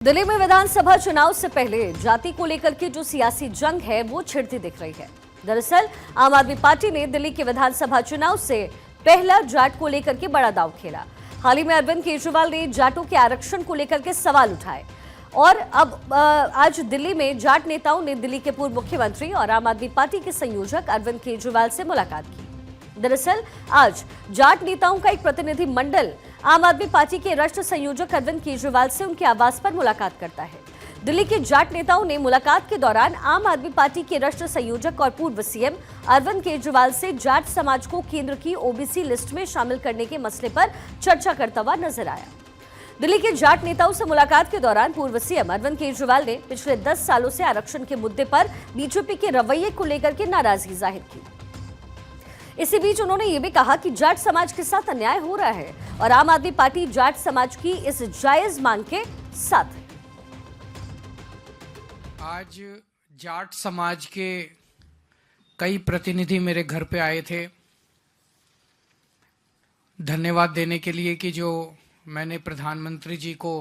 दिल्ली में विधानसभा चुनाव से पहले जाति को लेकर के जो सियासी जंग है वो छिड़ती दिख रही है। दरअसल आम आदमी पार्टी ने दिल्ली के विधानसभा चुनाव से पहला जाट को लेकर के बड़ा दांव खेला। हाल ही में अरविंद केजरीवाल ने जाटों के आरक्षण को लेकर के सवाल उठाए और अब आज दिल्ली में जाट नेताओं ने दिल्ली के पूर्व मुख्यमंत्री और आम आदमी पार्टी के संयोजक अरविंद केजरीवाल से मुलाकात की। दरअसल आज जाट नेताओं का एक प्रतिनिधि मंडल आम आदमी पार्टी के राष्ट्रीय संयोजक अरविंद केजरीवाल से उनके आवास पर मुलाकात करता है। दिल्ली के जाट नेताओं ने मुलाकात के दौरान आम आदमी पार्टी के राष्ट्रीय संयोजक और पूर्व सीएम अरविंद केजरीवाल से जाट समाज को केंद्र की ओबीसी लिस्ट में शामिल करने के मसले पर चर्चा करता हुआ नजर आया। दिल्ली के जाट नेताओं से मुलाकात के दौरान पूर्व सीएम अरविंद केजरीवाल ने पिछले 10 सालों से आरक्षण के मुद्दे पर बीजेपी के रवैये को लेकर के नाराजगी जाहिर की। इसी बीच उन्होंने ये भी कहा कि जाट समाज के साथ अन्याय हो रहा है और आम आदमी पार्टी जाट समाज की इस जायज मांग के साथ है। आज जाट समाज के कई प्रतिनिधि मेरे घर पे आए थे धन्यवाद देने के लिए कि जो मैंने प्रधानमंत्री जी को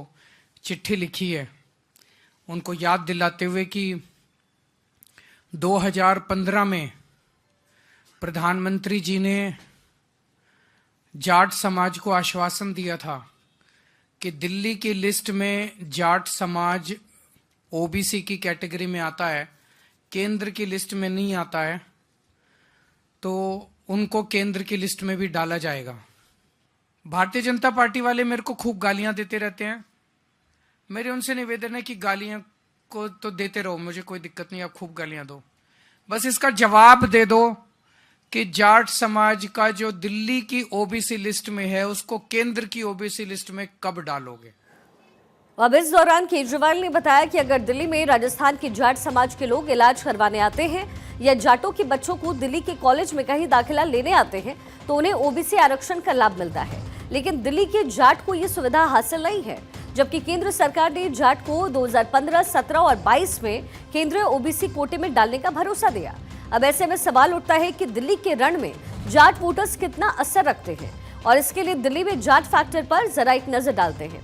चिट्ठी लिखी है उनको याद दिलाते हुए कि 2015 में प्रधानमंत्री जी ने जाट समाज को आश्वासन दिया था कि दिल्ली की लिस्ट में जाट समाज ओबीसी की कैटेगरी में आता है, केंद्र की लिस्ट में नहीं आता है, तो उनको केंद्र की लिस्ट में भी डाला जाएगा। भारतीय जनता पार्टी वाले मेरे को खूब गालियां देते रहते हैं। मेरे उनसे निवेदन है कि गालियां को तो देते रहो, मुझे कोई दिक्कत नहीं, आप खूब गालियां दो, बस इसका जवाब दे दो कि जाट समाज का जो दिल्ली की ओबीसी लिस्ट में है उसको केंद्र की ओबीसी लिस्ट में कब डालोगे। अब इस दौरान केजरीवाल ने बताया कि अगर दिल्ली में राजस्थान के जाट समाज के लोग इलाज करवाने आते हैं या जाटों के बच्चों को दिल्ली के कॉलेज में कहीं दाखिला लेने आते हैं तो उन्हें ओबीसी आरक्षण का लाभ मिलता है, लेकिन दिल्ली के जाट को ये सुविधा हासिल नहीं है, जबकि केंद्र सरकार ने जाट को 2015, 17 और 22 में केंद्रीय ओबीसी कोटे में डालने का भरोसा दिया। अब ऐसे में सवाल उठता है कि दिल्ली के रण में जाट वोटर्स कितना असर रखते हैं और इसके लिए दिल्ली में जाट फैक्टर पर जरा एक नजर डालते हैं।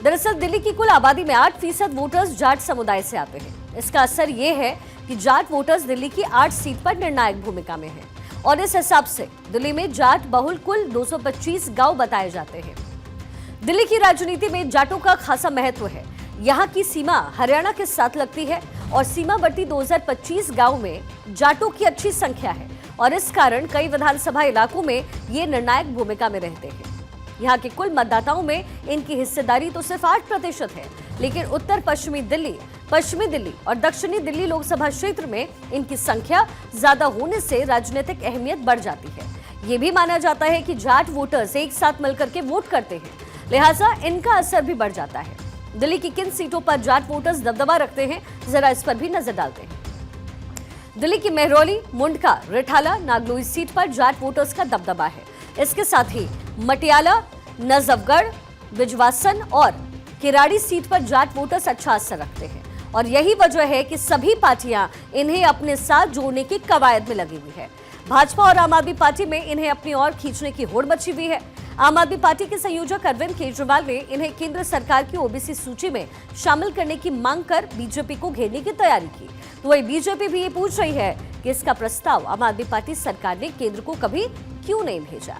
दरअसल दिल्ली की कुल आबादी में 8% वोटर्स जाट समुदाय से आते हैं। इसका असर ये है कि जाट वोटर्स दिल्ली की 8 सीट पर निर्णायक भूमिका में हैं और इस हिसाब से दिल्ली में जाट बहुल कुल 225 गांव बताए जाते हैं। दिल्ली की राजनीति में जाटों का खासा महत्व है। यहाँ की सीमा हरियाणा के साथ लगती है और सीमावर्ती 2025 गांव में जाटों की अच्छी संख्या है और इस कारण कई विधानसभा इलाकों में ये निर्णायक भूमिका में रहते हैं। यहाँ के कुल मतदाताओं में इनकी हिस्सेदारी तो सिर्फ 8% है, लेकिन उत्तर पश्चिमी दिल्ली और दक्षिणी दिल्ली लोकसभा क्षेत्र में इनकी संख्या ज्यादा होने से राजनीतिक अहमियत बढ़ जाती है। ये भी माना जाता है कि जाट वोटर्स एक साथ मिलकर के वोट करते हैं, लिहाजा इनका असर भी बढ़ जाता है। दिल्ली की किन सीटों पर जाट वोटर्स दबदबा रखते हैं, जरा इस पर भी नजर डालते हैं। दिल्ली की मेहरौली, मुंडका, रिठाला, नागलोई सीट पर जाट वोटर्स का दबदबा है। इसके साथ ही मटियाला, नजफगढ़, बिजवासन और किराड़ी सीट पर जाट वोटर्स अच्छा असर रखते हैं और यही वजह है कि सभी पार्टियां इन्हें अपने साथ जोड़ने की कवायद में लगी हुई है। भाजपा और आम आदमी पार्टी में इन्हें अपनी ओर खींचने की होड़ मची हुई है। आम आदमी पार्टी के संयोजक अरविंद केजरीवाल ने इन्हें केंद्र सरकार की ओबीसी सूची में शामिल करने की मांग कर बीजेपी को घेरने की तैयारी की। तो वही बीजेपी भी ये पूछ रही है कि इसका प्रस्ताव आम आदमी पार्टी सरकार ने केंद्र को कभी क्यों नहीं भेजा।